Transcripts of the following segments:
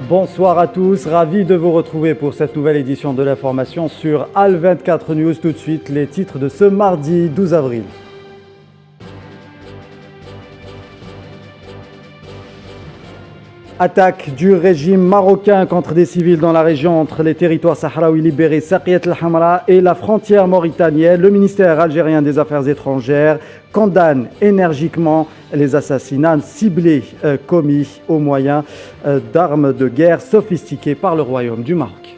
Bonsoir à tous, ravi de vous retrouver pour cette nouvelle édition de l'information sur Al24 News. Tout de suite, les titres de ce mardi 12 avril. Attaque du régime marocain contre des civils dans la région entre les territoires sahraouis libérés, Saqiet el-Hamra et la frontière mauritanienne. Le ministère algérien des Affaires étrangères condamne énergiquement les assassinats ciblés commis au moyen d'armes de guerre sophistiquées par le Royaume du Maroc.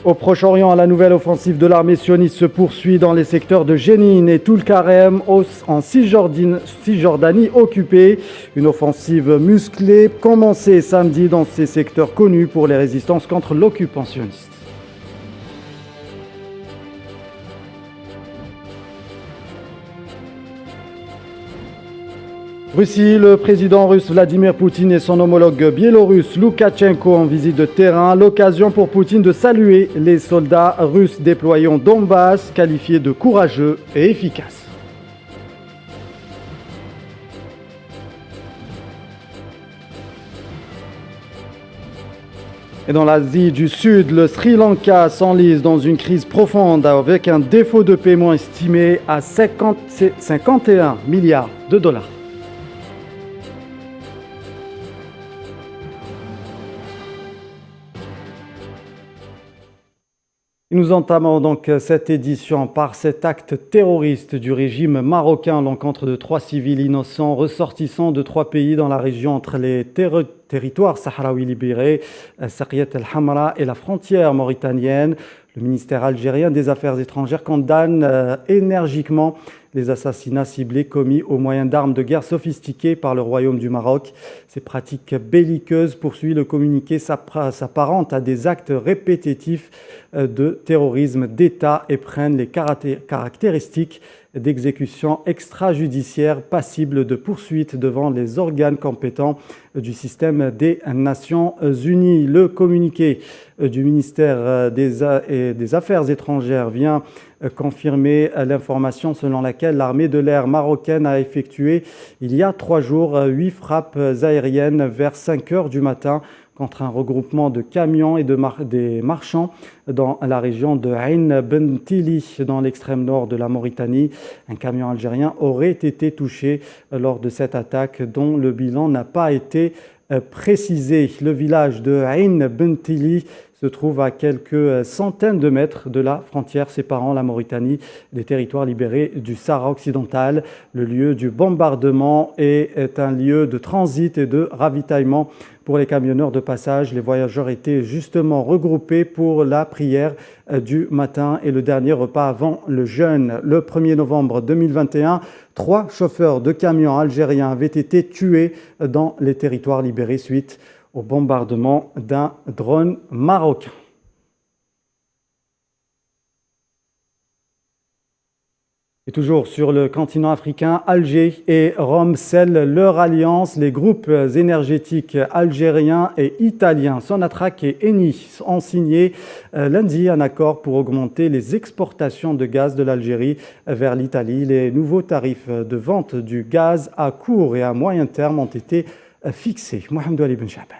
Au Proche-Orient, la nouvelle offensive de l'armée sioniste se poursuit dans les secteurs de Jenin et Toul-Karem en Cisjordanie occupée. Une offensive musclée commencée samedi dans ces secteurs connus pour les résistances contre l'occupant sioniste. Russie, le président russe Vladimir Poutine et son homologue biélorusse Loukachenko en visite de terrain. L'occasion pour Poutine de saluer les soldats russes déployés en Donbass, qualifiés de courageux et efficaces. Et dans l'Asie du Sud, le Sri Lanka s'enlise dans une crise profonde avec un défaut de paiement estimé à 51 milliards de dollars. Nous entamons donc cette édition par cet acte terroriste du régime marocain à l'encontre de 3 civils innocents ressortissants de 3 pays dans la région entre les territoires sahraouis libérés, Saqiet el-Hamra et la frontière mauritanienne. Le ministère algérien des Affaires étrangères condamne énergiquement les assassinats ciblés commis au moyen d'armes de guerre sophistiquées par le Royaume du Maroc. Ces pratiques belliqueuses, poursuit le communiqué, s'apparentent à des actes répétitifs de terrorisme d'État et prennent les caractéristiques d'exécution extrajudiciaire passible de poursuite devant les organes compétents du système des Nations Unies. Le communiqué du ministère des Affaires étrangères vient confirmer l'information selon laquelle l'armée de l'air marocaine a effectué il y a 3 jours 8 frappes aériennes vers 5 heures du matin contre un regroupement de camions et des marchands dans la région de Ain Bentili, dans l'extrême nord de la Mauritanie. Un camion algérien aurait été touché lors de cette attaque dont le bilan n'a pas été précisé. Le village de Ain Bentili se trouve à quelques centaines de mètres de la frontière séparant la Mauritanie des territoires libérés du Sahara occidental. Le lieu du bombardement est un lieu de transit et de ravitaillement pour les camionneurs de passage. Les voyageurs étaient justement regroupés pour la prière du matin et le dernier repas avant le jeûne. Le 1er novembre 2021, 3 chauffeurs de camions algériens avaient été tués dans les territoires libérés suite au bombardement d'un drone marocain. Et toujours sur le continent africain, Alger et Rome scellent leur alliance. Les groupes énergétiques algériens et italiens Sonatrach et Eni ont signé lundi un accord pour augmenter les exportations de gaz de l'Algérie vers l'Italie. Les nouveaux tarifs de vente du gaz à court et à moyen terme ont été fixés. Mohamed Ali Ben Chaban.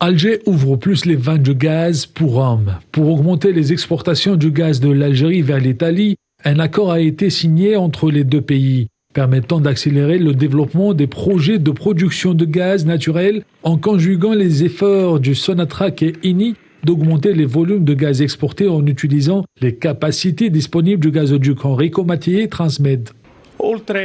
Alger ouvre plus les ventes de gaz pour Rome. Pour augmenter les exportations du gaz de l'Algérie vers l'Italie, un accord a été signé entre les 2 pays, permettant d'accélérer le développement des projets de production de gaz naturel en conjuguant les efforts du Sonatrach et Eni d'augmenter les volumes de gaz exportés en utilisant les capacités disponibles du gazoduc Enrico Mattier Transmed.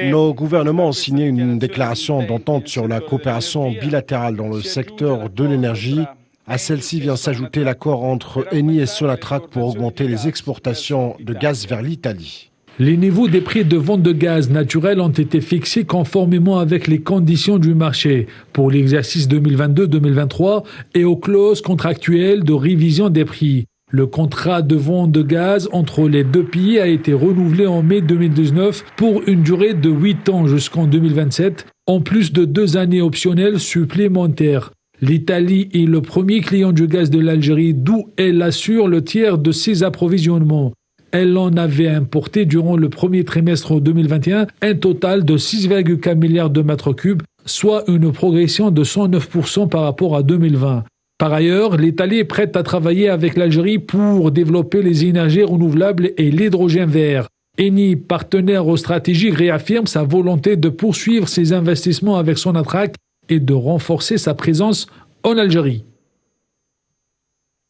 Nos gouvernements ont signé une déclaration d'entente sur la coopération bilatérale dans le secteur de l'énergie. À celle-ci vient s'ajouter l'accord entre Eni et Sonatrach pour augmenter les exportations de gaz vers l'Italie. Les niveaux des prix de vente de gaz naturel ont été fixés conformément avec les conditions du marché pour l'exercice 2022-2023 et aux clauses contractuelles de révision des prix. Le contrat de vente de gaz entre les 2 pays a été renouvelé en mai 2019 pour une durée de 8 ans jusqu'en 2027, en plus de 2 années optionnelles supplémentaires. L'Italie est le premier client du gaz de l'Algérie, d'où elle assure le tiers de ses approvisionnements. Elle en avait importé durant le premier trimestre 2021 un total de 6,4 milliards de mètres cubes, soit une progression de 109% par rapport à 2020. Par ailleurs, l'Italie est prête à travailler avec l'Algérie pour développer les énergies renouvelables et l'hydrogène vert. Eni, partenaire stratégique, réaffirme sa volonté de poursuivre ses investissements avec Sonatrach et de renforcer sa présence en Algérie.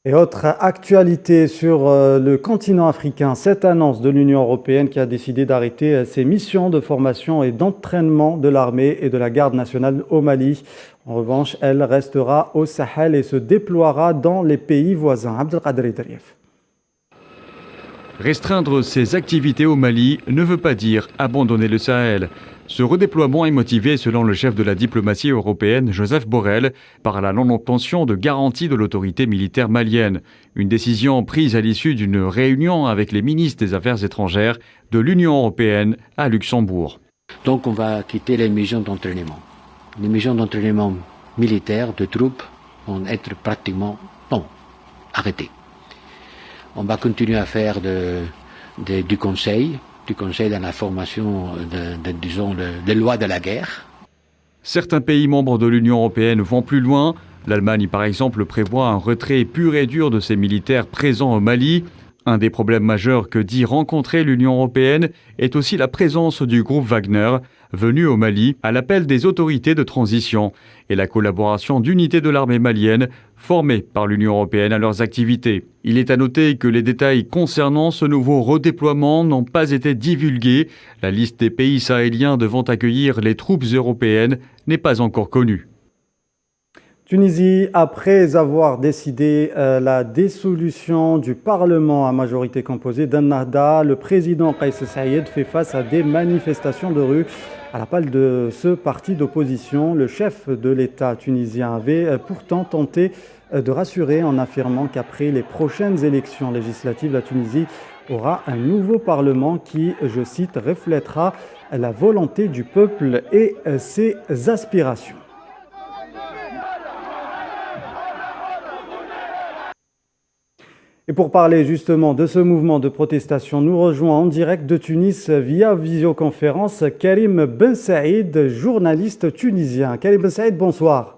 Et autre actualité sur le continent africain, cette annonce de l'Union européenne qui a décidé d'arrêter ses missions de formation et d'entraînement de l'armée et de la garde nationale au Mali. En revanche, elle restera au Sahel et se déploiera dans les pays voisins. Abdelkader Idrieff. Restreindre ses activités au Mali ne veut pas dire abandonner le Sahel. Ce redéploiement est motivé, selon le chef de la diplomatie européenne, Joseph Borrell, par la non-obtention de garantie de l'autorité militaire malienne. Une décision prise à l'issue d'une réunion avec les ministres des Affaires étrangères de l'Union européenne à Luxembourg. Donc on va quitter les missions d'entraînement. Les missions d'entraînement militaires de troupes vont être pratiquement arrêtées. On va continuer à faire du conseil dans la formation des lois de la guerre. Certains pays membres de l'Union européenne vont plus loin. L'Allemagne, par exemple, prévoit un retrait pur et dur de ses militaires présents au Mali. Un des problèmes majeurs que dit rencontrer l'Union européenne est aussi la présence du groupe Wagner, venu au Mali à l'appel des autorités de transition, et la collaboration d'unités de l'armée malienne formées par l'Union européenne à leurs activités. Il est à noter que les détails concernant ce nouveau redéploiement n'ont pas été divulgués. La liste des pays sahéliens devant accueillir les troupes européennes n'est pas encore connue. Tunisie, après avoir décidé la dissolution du Parlement à majorité composée d'Ennahda, le président Kais Saïed fait face à des manifestations de rue. À l'appel de ce parti d'opposition, le chef de l'État tunisien avait pourtant tenté de rassurer en affirmant qu'après les prochaines élections législatives, la Tunisie aura un nouveau Parlement qui, je cite, reflètera la volonté du peuple et ses aspirations. Et pour parler justement de ce mouvement de protestation, nous rejoint en direct de Tunis via visioconférence Karim Ben Saïd, journaliste tunisien. Karim Ben Saïd, bonsoir.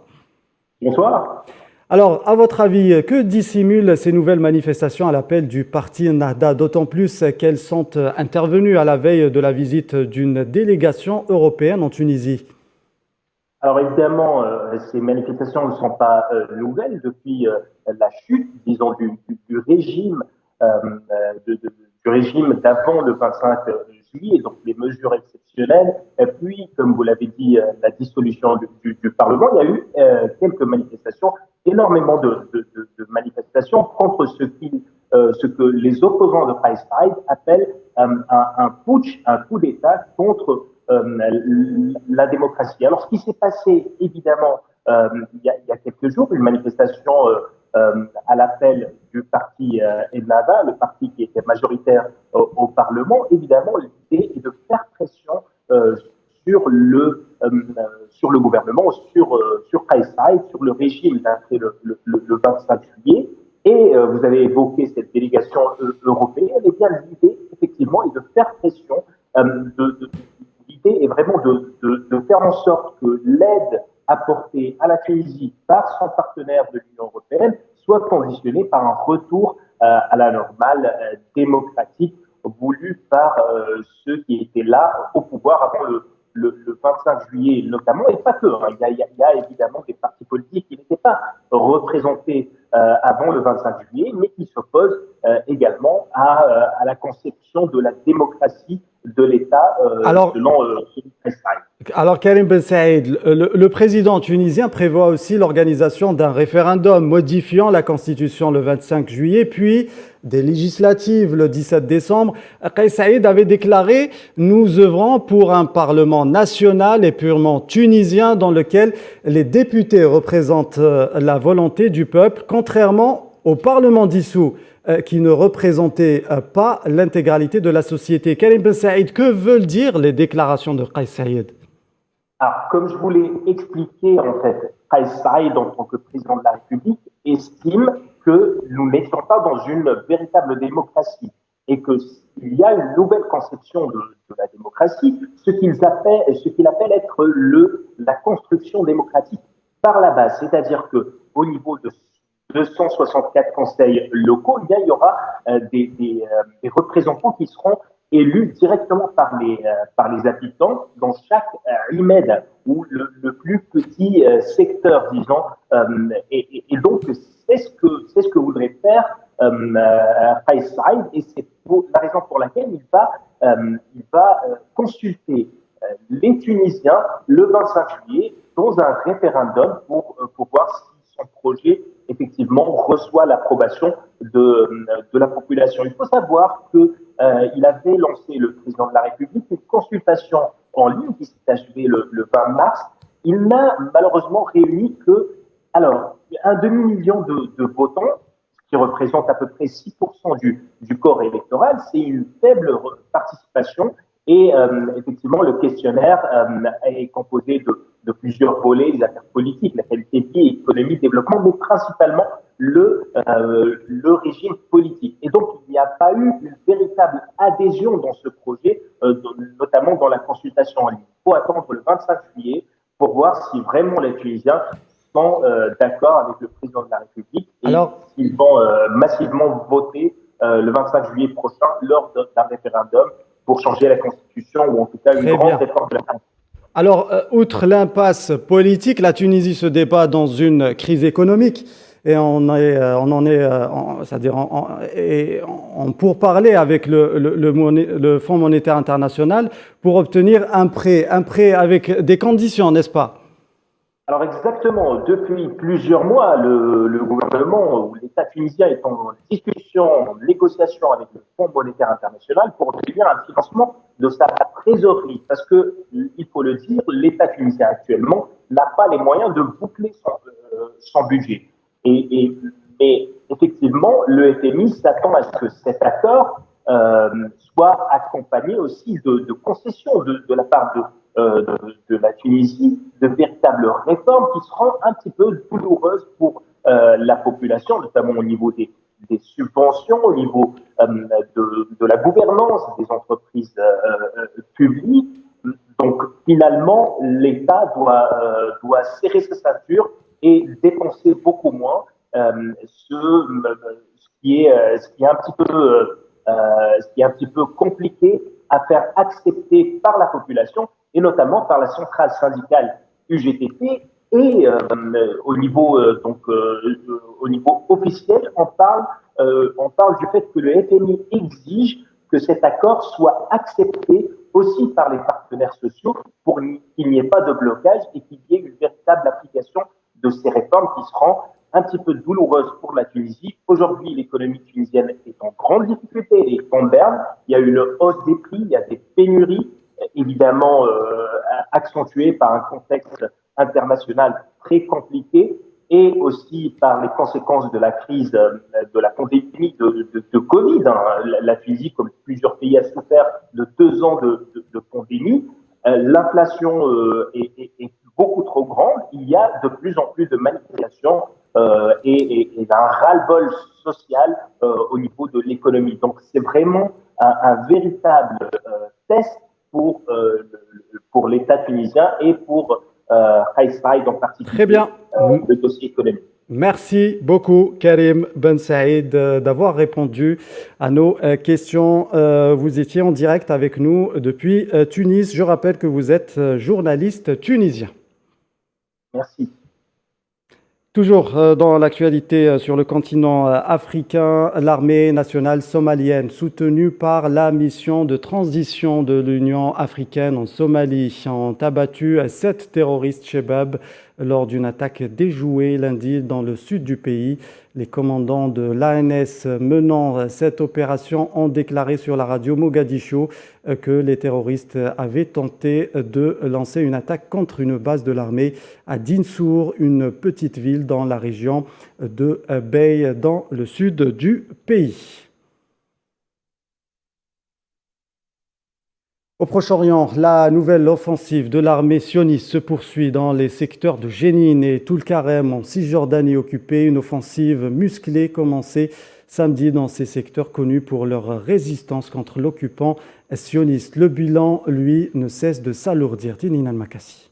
Bonsoir. Alors, à votre avis, que dissimulent ces nouvelles manifestations à l'appel du parti Ennahda, d'autant plus qu'elles sont intervenues à la veille de la visite d'une délégation européenne en Tunisie? Alors évidemment, ces manifestations ne sont pas nouvelles depuis la chute, disons, du régime, du régime d'avant le 25 juillet, donc les mesures exceptionnelles. Et puis, comme vous l'avez dit, la dissolution du Parlement. Il y a eu quelques manifestations, énormément de manifestations contre ce que les opposants de Kais Saïed appellent un putsch, un coup d'État contre la démocratie. Alors, ce qui s'est passé, évidemment, il y a quelques jours, une manifestation à l'appel du parti Ennahda, le parti qui était majoritaire au Parlement. Évidemment, l'idée est de faire pression sur le gouvernement, sur Kais Saïed, sur le régime d'après le 25 juillet. Et vous avez évoqué cette délégation européenne. Et bien, l'idée, effectivement, est de faire pression, l'idée est vraiment de faire en sorte que l'aide apportée à la Tunisie par son partenaire de l'Union européenne soit conditionnée par un retour à la normale démocratique voulu par ceux qui étaient là au pouvoir avant le 25 juillet notamment, et pas que. Il y a évidemment des partis politiques qui n'étaient pas représentés avant le 25 juillet, mais qui s'opposent également à la conception de la démocratie de l'État selon Kais Saïed. Alors Karim Ben Saïd, le président tunisien prévoit aussi l'organisation d'un référendum modifiant la constitution le 25 juillet, puis des législatives le 17 décembre. Kais Saïed avait déclaré « Nous œuvrons pour un parlement national et purement tunisien dans lequel les députés représentent la volonté du peuple, contrairement au parlement dissous qui ne représentait pas l'intégralité de la société. » Karim Ben Saïd, que veulent dire les déclarations de Kais Saïed? Alors, comme je vous l'ai expliqué, en fait, Kais Saïed, en tant que président de la République, estime que nous n'étions pas dans une véritable démocratie. et qu'il y a une nouvelle conception de la démocratie, ce qu'il appelle être la construction démocratique par la base, c'est-à-dire que au niveau de 264 conseils locaux, il y aura des représentants qui seront élus directement par les habitants dans chaque IMED ou le plus petit secteur, disons. Et donc, c'est ce que voudrait faire Kais Saïd, et c'est la raison pour laquelle il va consulter les Tunisiens le 25 juillet dans un référendum pour voir si son projet effectivement reçoit l'approbation de la population. Il faut savoir qu'il avait lancé, le président de la République, une consultation en ligne qui s'est achevée le 20 mars. Il n'a malheureusement réuni un demi-million de votants, ce qui représente à peu près 6% du corps électoral. C'est une faible participation. Et effectivement, le questionnaire est composé de plusieurs volets, les affaires politiques, la qualité de vie, économie, développement, mais principalement le régime politique. Et donc, il n'y a pas eu une véritable adhésion dans ce projet, notamment dans la consultation en ligne. Il faut attendre le 25 juillet pour voir si vraiment les Tunisiens sont d'accord avec le président de la République et s'ils vont massivement voter le 25 juillet prochain lors d'un référendum pour changer la Constitution ou en tout cas une grande réforme de la Constitution. Alors, outre l'impasse politique, la Tunisie se débat dans une crise économique et on en est pour parler avec le Fonds monétaire international pour obtenir un prêt avec des conditions, n'est-ce pas? Alors exactement, depuis plusieurs mois, le gouvernement ou l'État tunisien est en discussion, en négociation avec le Fonds monétaire international pour obtenir un financement de sa trésorerie. Parce que, il faut le dire, l'État tunisien actuellement n'a pas les moyens de boucler son budget. Mais effectivement, le FMI s'attend à ce que cet accord soit accompagné aussi de concessions de la part de la Tunisie, de véritables réformes qui seront un petit peu douloureuses pour la population, notamment au niveau des subventions, au niveau de la gouvernance des entreprises publiques. Donc finalement, l'État doit serrer sa ceinture et dépenser beaucoup moins, ce qui est un petit peu compliqué à faire accepter par la population et notamment par la centrale syndicale UGTP. Et au niveau officiel, on parle du fait que le FMI exige que cet accord soit accepté aussi par les partenaires sociaux pour qu'il n'y ait pas de blocage et qu'il y ait une véritable application de ces réformes qui seront un petit peu douloureuses pour la Tunisie. Aujourd'hui, l'économie tunisienne est en grande difficulté, elle est en berne. Il y a une hausse des prix, il y a des pénuries, évidemment accentuées par un contexte international très compliqué et aussi par les conséquences de la crise de la pandémie de Covid. La Tunisie, comme plusieurs pays, a souffert de 2 ans de pandémie. L'inflation est beaucoup trop grande. Il y a de plus en plus de manipulations et d'un ras-le-bol social au niveau de l'économie. Donc, c'est vraiment un véritable test pour l'État tunisien et pour Kais Saïd en particulier. Très bien. Le dossier économique. Merci beaucoup, Karim Ben Saïd, d'avoir répondu à nos questions. Vous étiez en direct avec nous depuis Tunis. Je rappelle que vous êtes journaliste tunisien. Merci. Toujours dans l'actualité sur le continent africain, l'armée nationale somalienne, soutenue par la mission de transition de l'Union africaine en Somalie, ont abattu 7 terroristes Chebab lors d'une attaque déjouée lundi dans le sud du pays. Les commandants de l'ANS menant cette opération ont déclaré sur la radio Mogadiscio que les terroristes avaient tenté de lancer une attaque contre une base de l'armée à Dinsour, une petite ville dans la région de Bey, dans le sud du pays. Au Proche-Orient, la nouvelle offensive de l'armée sioniste se poursuit dans les secteurs de Jénine et Toul-Karem en Cisjordanie occupée. Une offensive musclée commencée samedi dans ces secteurs connus pour leur résistance contre l'occupant sioniste. Le bilan, lui, ne cesse de s'alourdir. Tinine Al-Makassi.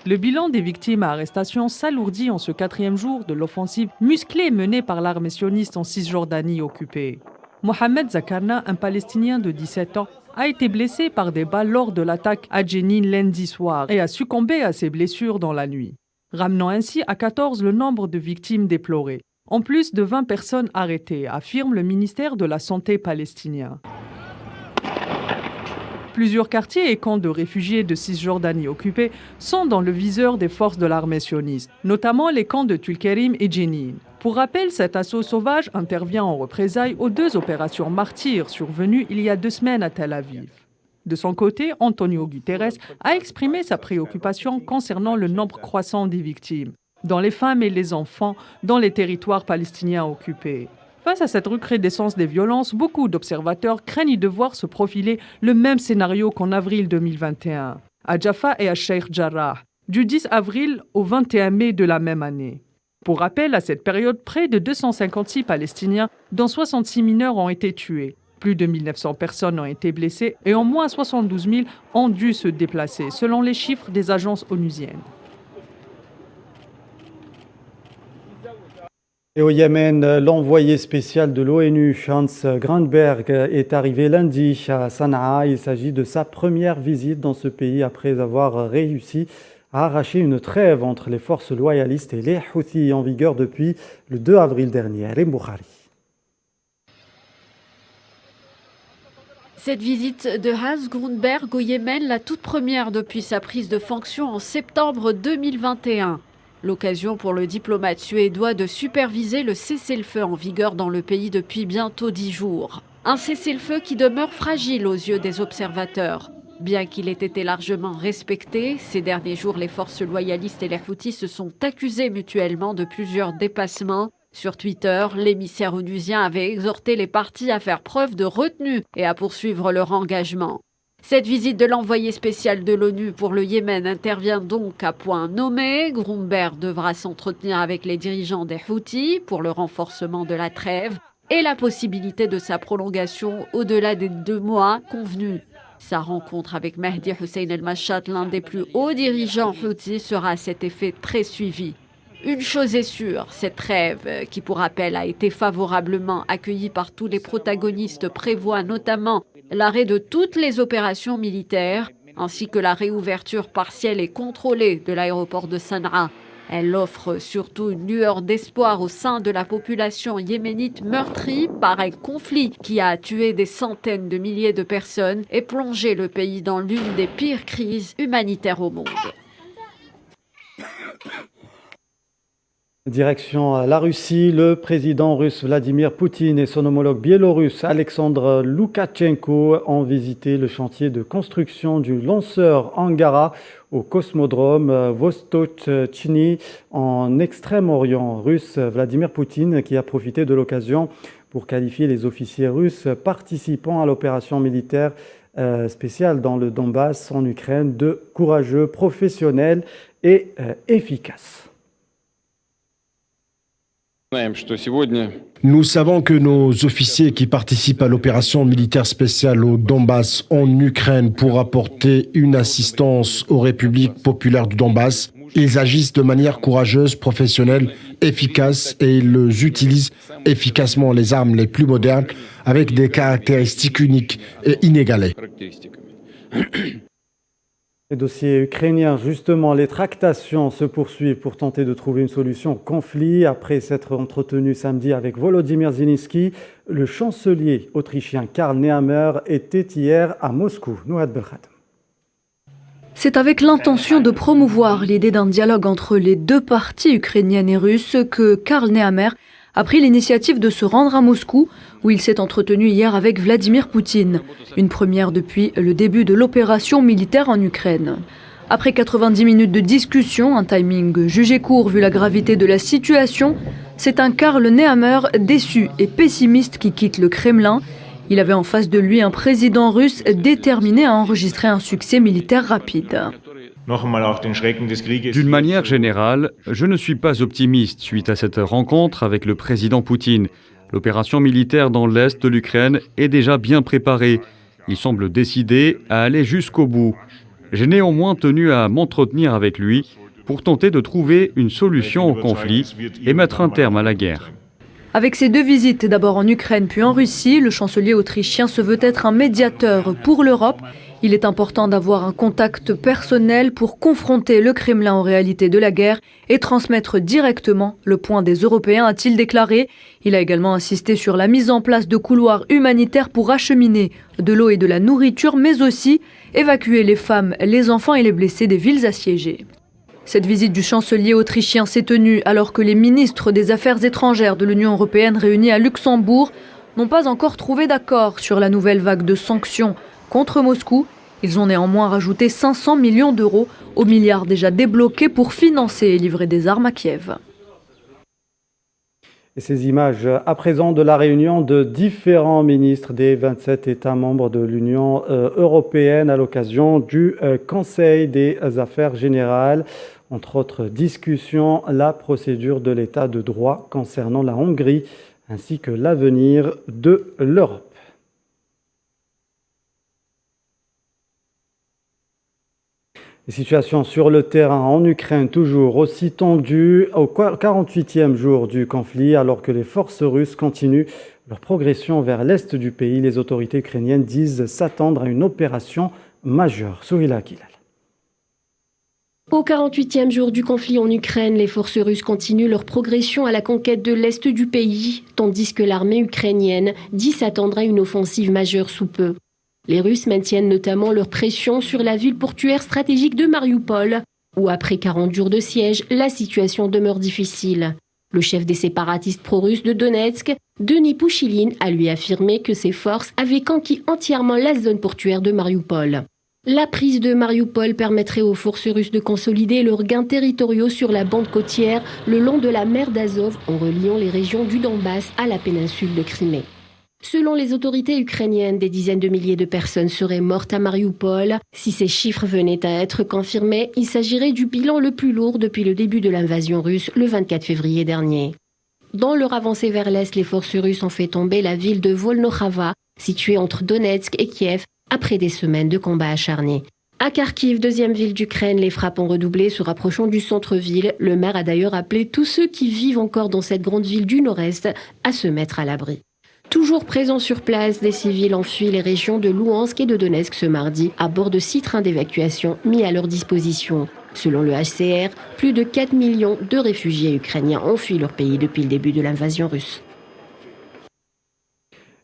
Le bilan des victimes à arrestation s'alourdit en ce 4e jour de l'offensive musclée menée par l'armée sioniste en Cisjordanie occupée. Mohamed Zakarna, un Palestinien de 17 ans, a été blessé par des balles lors de l'attaque à Jenin lundi soir et a succombé à ses blessures dans la nuit, ramenant ainsi à 14 le nombre de victimes déplorées, en plus de 20 personnes arrêtées, affirme le ministère de la Santé palestinien. Plusieurs quartiers et camps de réfugiés de Cisjordanie occupés sont dans le viseur des forces de l'armée sioniste, notamment les camps de Tulkerim et Jenin. Pour rappel, cet assaut sauvage intervient en représailles aux 2 opérations martyrs survenues il y a 2 semaines à Tel Aviv. De son côté, Antonio Guterres a exprimé sa préoccupation concernant le nombre croissant des victimes, dont les femmes et les enfants, dans les territoires palestiniens occupés. Face à cette recrudescence des violences, beaucoup d'observateurs craignent de voir se profiler le même scénario qu'en avril 2021, à Jaffa et à Sheikh Jarrah, du 10 avril au 21 mai de la même année. Pour rappel, à cette période, près de 256 Palestiniens, dont 66 mineurs, ont été tués. Plus de 1900 personnes ont été blessées et au moins 72 000 ont dû se déplacer, selon les chiffres des agences onusiennes. Et au Yémen, l'envoyé spécial de l'ONU, Hans Grundberg, est arrivé lundi à Sanaa. Il s'agit de sa première visite dans ce pays après avoir réussi à arracher une trêve entre les forces loyalistes et les Houthis en vigueur depuis le 2 avril dernier. Rim Boukhari. Cette visite de Hans Grundberg au Yémen, la toute première depuis sa prise de fonction en septembre 2021. L'occasion pour le diplomate suédois de superviser le cessez-le-feu en vigueur dans le pays depuis bientôt 10 jours. Un cessez-le-feu qui demeure fragile aux yeux des observateurs. Bien qu'il ait été largement respecté, ces derniers jours, les forces loyalistes et les Houthis se sont accusés mutuellement de plusieurs dépassements. Sur Twitter, l'émissaire onusien avait exhorté les parties à faire preuve de retenue et à poursuivre leur engagement. Cette visite de l'envoyé spécial de l'ONU pour le Yémen intervient donc à point nommé. Grundberg devra s'entretenir avec les dirigeants des Houthis pour le renforcement de la trêve et la possibilité de sa prolongation au-delà des 2 mois convenus. Sa rencontre avec Mehdi Hussein El-Mashat, l'un des plus hauts dirigeants Houthis, sera à cet effet très suivie. Une chose est sûre, cette trêve, qui pour rappel a été favorablement accueillie par tous les protagonistes, prévoit notamment l'arrêt de toutes les opérations militaires, ainsi que la réouverture partielle et contrôlée de l'aéroport de Sanaa. Elle offre surtout une lueur d'espoir au sein de la population yéménite meurtrie par un conflit qui a tué des centaines de milliers de personnes et plongé le pays dans l'une des pires crises humanitaires au monde. Direction la Russie, le président russe Vladimir Poutine et son homologue biélorusse Alexandre Loukachenko ont visité le chantier de construction du lanceur Angara au cosmodrome Vostochny en Extrême-Orient russe. Vladimir Poutine qui a profité de l'occasion pour qualifier les officiers russes participant à l'opération militaire spéciale dans le Donbass en Ukraine de courageux, professionnels et efficaces. Nous savons que nos officiers qui participent à l'opération militaire spéciale au Donbass en Ukraine pour apporter une assistance aux républiques populaires du Donbass, ils agissent de manière courageuse, professionnelle, efficace et ils utilisent efficacement les armes les plus modernes avec des caractéristiques uniques et inégalées. Les dossiers ukrainiens, justement, les tractations se poursuivent pour tenter de trouver une solution au conflit. Après s'être entretenu samedi avec Volodymyr Zelensky, le chancelier autrichien Karl Nehammer était hier à Moscou. Nouad Belkhad. C'est avec l'intention de promouvoir l'idée d'un dialogue entre les 2 parties ukrainiennes et russes que Karl Nehammer a pris l'initiative de se rendre à Moscou, où il s'est entretenu hier avec Vladimir Poutine, une première depuis le début de l'opération militaire en Ukraine. Après 90 minutes de discussion, un timing jugé court vu la gravité de la situation, c'est un Karl Nehammer déçu et pessimiste qui quitte le Kremlin. Il avait en face de lui un président russe déterminé à enregistrer un succès militaire rapide. D'une manière générale, je ne suis pas optimiste suite à cette rencontre avec le président Poutine. L'opération militaire dans l'est de l'Ukraine est déjà bien préparée. Il semble décidé à aller jusqu'au bout. J'ai néanmoins tenu à m'entretenir avec lui pour tenter de trouver une solution au conflit et mettre un terme à la guerre. Avec ses deux visites, d'abord en Ukraine puis en Russie, le chancelier autrichien se veut être un médiateur pour l'Europe. Il est important d'avoir un contact personnel pour confronter le Kremlin aux réalités de la guerre et transmettre directement le point des Européens, a-t-il déclaré. Il a également insisté sur la mise en place de couloirs humanitaires pour acheminer de l'eau et de la nourriture, mais aussi évacuer les femmes, les enfants et les blessés des villes assiégées. Cette visite du chancelier autrichien s'est tenue alors que les ministres des Affaires étrangères de l'Union européenne réunis à Luxembourg n'ont pas encore trouvé d'accord sur la nouvelle vague de sanctions contre Moscou. Ils ont néanmoins rajouté 500 millions d'euros aux milliards déjà débloqués pour financer et livrer des armes à Kiev. Et ces images à présent de la réunion de différents ministres des 27 États membres de l'Union européenne à l'occasion du Conseil des Affaires générales. Entre autres discussions, la procédure de l'état de droit concernant la Hongrie ainsi que l'avenir de l'Europe. Les situations sur le terrain en Ukraine toujours aussi tendues au 48e jour du conflit alors que les forces russes continuent leur progression vers l'est du pays. Les autorités ukrainiennes disent s'attendre à une opération majeure. Sourila Kilal. Au 48e jour du conflit en Ukraine, les forces russes continuent leur progression à la conquête de l'est du pays, tandis que l'armée ukrainienne dit s'attendre à une offensive majeure sous peu. Les Russes maintiennent notamment leur pression sur la ville portuaire stratégique de Mariupol, où après 40 jours de siège, la situation demeure difficile. Le chef des séparatistes pro-russes de Donetsk, Denis Pouchiline, a lui affirmé que ses forces avaient conquis entièrement la zone portuaire de Mariupol. La prise de Mariupol permettrait aux forces russes de consolider leurs gains territoriaux sur la bande côtière le long de la mer d'Azov en reliant les régions du Donbass à la péninsule de Crimée. Selon les autorités ukrainiennes, des dizaines de milliers de personnes seraient mortes à Mariupol. Si ces chiffres venaient à être confirmés, il s'agirait du bilan le plus lourd depuis le début de l'invasion russe le 24 février dernier. Dans leur avancée vers l'est, les forces russes ont fait tomber la ville de Volnokhava, située entre Donetsk et Kiev, après des semaines de combats acharnés. À Kharkiv, deuxième ville d'Ukraine, les frappes ont redoublé se rapprochant du centre-ville. Le maire a d'ailleurs appelé tous ceux qui vivent encore dans cette grande ville du nord-est à se mettre à l'abri. Toujours présents sur place, des civils ont fui les régions de Louhansk et de Donetsk ce mardi à bord de 6 trains d'évacuation mis à leur disposition. Selon le HCR, plus de 4 millions de réfugiés ukrainiens ont fui leur pays depuis le début de l'invasion russe.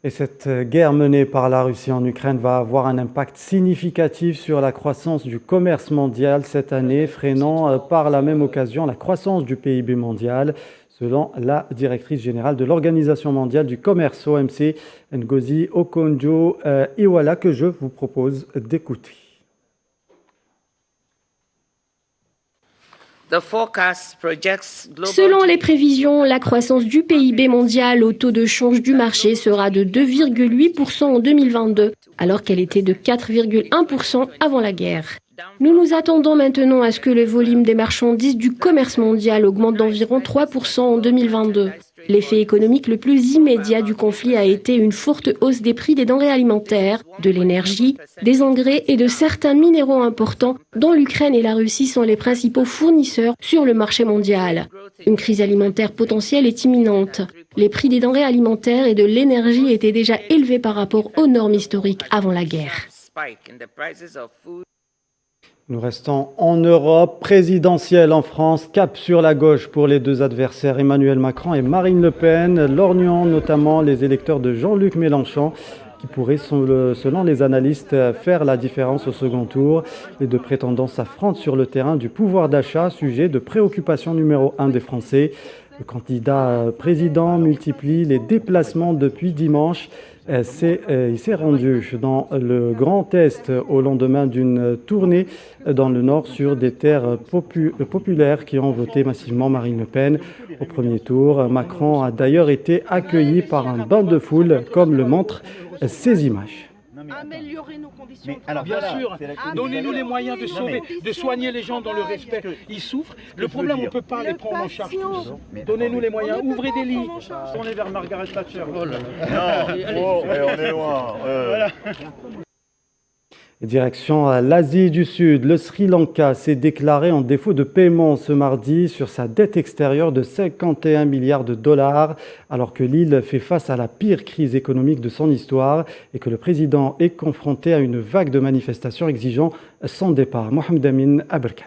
Et cette guerre menée par la Russie en Ukraine va avoir un impact significatif sur la croissance du commerce mondial cette année, freinant par la même occasion la croissance du PIB mondial. Selon la directrice générale de l'Organisation mondiale du commerce, OMC, Ngozi Okonjo-Iweala, que je vous propose d'écouter. Selon les prévisions, la croissance du PIB mondial au taux de change du marché sera de 2,8% en 2022, alors qu'elle était de 4,1% avant la guerre. Nous nous attendons maintenant à ce que le volume des marchandises du commerce mondial augmente d'environ 3% en 2022. L'effet économique le plus immédiat du conflit a été une forte hausse des prix des denrées alimentaires, de l'énergie, des engrais et de certains minéraux importants dont l'Ukraine et la Russie sont les principaux fournisseurs sur le marché mondial. Une crise alimentaire potentielle est imminente. Les prix des denrées alimentaires et de l'énergie étaient déjà élevés par rapport aux normes historiques avant la guerre. Nous restons en Europe, présidentielle en France, cap sur la gauche pour les deux adversaires Emmanuel Macron et Marine Le Pen, lorgnant notamment les électeurs de Jean-Luc Mélenchon qui pourraient, selon les analystes, faire la différence au second tour. Les deux prétendants s'affrontent sur le terrain du pouvoir d'achat, sujet de préoccupation numéro 1 des Français. Le candidat président multiplie les déplacements depuis dimanche. Il s'est rendu dans le Grand Est au lendemain d'une tournée dans le Nord sur des terres populaires qui ont voté massivement Marine Le Pen au premier tour. Macron a d'ailleurs été accueilli par un bain de foule, comme le montrent ces images. améliorer nos conditions de alors, bien sûr, donnez-nous les moyens de sauver, de soigner les gens dans le respect. Ils souffrent. Le problème, on ne peut pas les prendre en charge tous. Donnez-nous les moyens, ouvrez des lits. Tournez vers Margaret Thatcher. Non, on est loin. Voilà. Direction l'Asie du Sud, le Sri Lanka s'est déclaré en défaut de paiement ce mardi sur sa dette extérieure de 51 milliards de dollars, alors que l'île fait face à la pire crise économique de son histoire et que le président est confronté à une vague de manifestations exigeant son départ. Mohamed Amin Aberkan.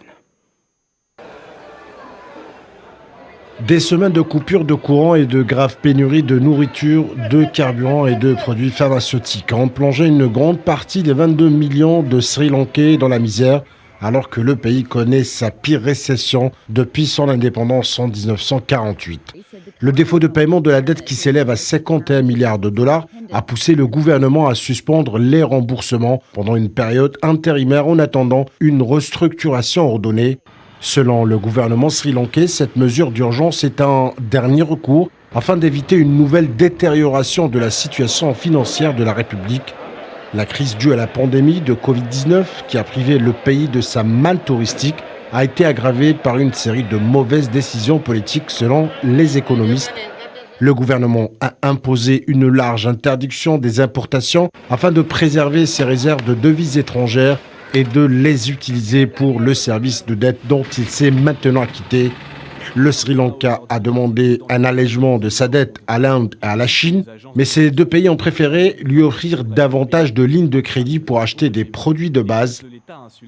Des semaines de coupures de courant et de graves pénuries de nourriture, de carburant et de produits pharmaceutiques ont plongé une grande partie des 22 millions de Sri Lankais dans la misère, alors que le pays connaît sa pire récession depuis son indépendance en 1948. Le défaut de paiement de la dette qui s'élève à 51 milliards de dollars a poussé le gouvernement à suspendre les remboursements pendant une période intérimaire en attendant une restructuration ordonnée. Selon le gouvernement sri-lankais, cette mesure d'urgence est un dernier recours afin d'éviter une nouvelle détérioration de la situation financière de la République. La crise due à la pandémie de Covid-19, qui a privé le pays de sa manne touristique, a été aggravée par une série de mauvaises décisions politiques selon les économistes. Le gouvernement a imposé une large interdiction des importations afin de préserver ses réserves de devises étrangères et de les utiliser pour le service de dette dont il s'est maintenant acquitté. Le Sri Lanka a demandé un allègement de sa dette à l'Inde et à la Chine, mais ces deux pays ont préféré lui offrir davantage de lignes de crédit pour acheter des produits de base.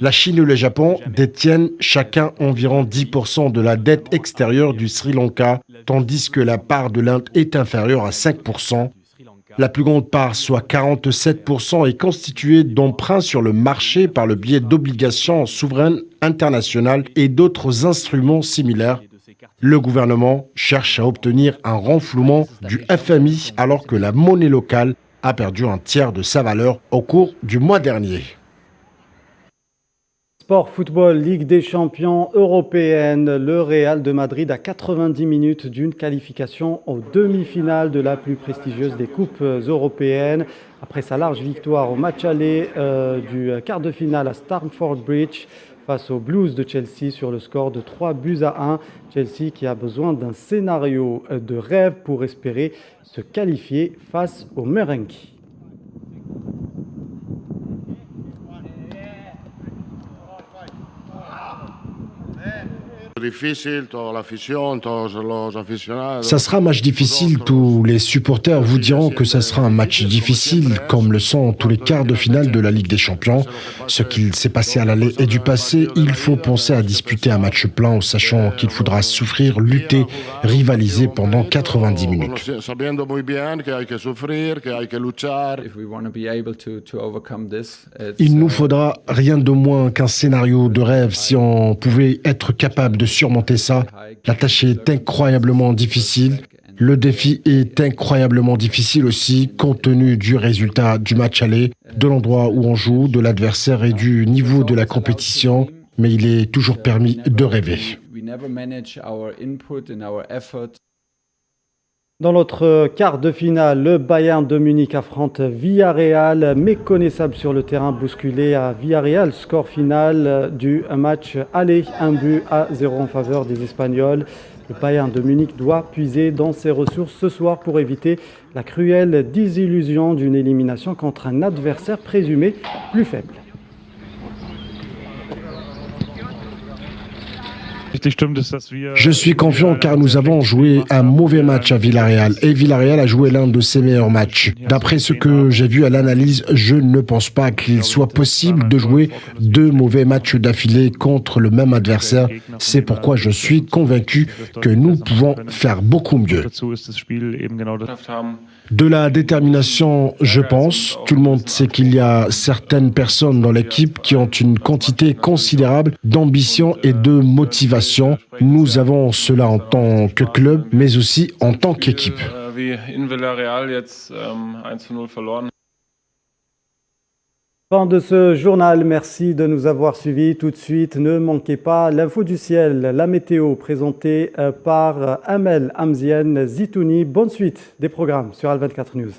La Chine et le Japon détiennent chacun environ 10% de la dette extérieure du Sri Lanka, tandis que la part de l'Inde est inférieure à 5%. La plus grande part, soit 47%, est constituée d'emprunts sur le marché par le biais d'obligations souveraines internationales et d'autres instruments similaires. Le gouvernement cherche à obtenir un renflouement du FMI alors que la monnaie locale a perdu un tiers de sa valeur au cours du mois dernier. Sport, football, Ligue des champions européenne. Le Real de Madrid à 90 minutes d'une qualification aux demi-finales de la plus prestigieuse des coupes européennes. Après sa large victoire au match aller du quart de finale à Stamford Bridge face aux Blues de Chelsea sur le score de 3-1. Chelsea qui a besoin d'un scénario de rêve pour espérer se qualifier face aux Merengues. Ça sera un match difficile, tous les supporters vous diront que ça sera un match difficile, comme le sont tous les quarts de finale de la Ligue des Champions. Ce qu'il s'est passé à l'aller est du passé, il faut penser à disputer un match plein en sachant qu'il faudra souffrir, lutter, rivaliser pendant 90 minutes. Il nous faudra rien de moins qu'un scénario de rêve si on pouvait être capable de surmonter ça. La tâche est incroyablement difficile. Le défi est incroyablement difficile aussi, compte tenu du résultat du match aller, de l'endroit où on joue, de l'adversaire et du niveau de la compétition. Mais il est toujours permis de rêver. Dans l'autre quart de finale, le Bayern de Munich affronte Villarreal, méconnaissable sur le terrain, bousculé à Villarreal. Score final du match aller, 1-0 en faveur des Espagnols. Le Bayern de Munich doit puiser dans ses ressources ce soir pour éviter la cruelle désillusion d'une élimination contre un adversaire présumé plus faible. Je suis confiant car nous avons joué un mauvais match à Villarreal et Villarreal a joué l'un de ses meilleurs matchs. D'après ce que j'ai vu à l'analyse, je ne pense pas qu'il soit possible de jouer deux mauvais matchs d'affilée contre le même adversaire. C'est pourquoi je suis convaincu que nous pouvons faire beaucoup mieux. De la détermination, je pense. Tout le monde sait qu'il y a certaines personnes dans l'équipe qui ont une quantité considérable d'ambition et de motivation. Nous avons cela en tant que club, mais aussi en tant qu'équipe. Fin de ce journal, merci de nous avoir suivis. Tout de suite, ne manquez pas l'info du ciel, la météo présentée par Amel Hamzienne Zitouni. Bonne suite des programmes sur Al24 News.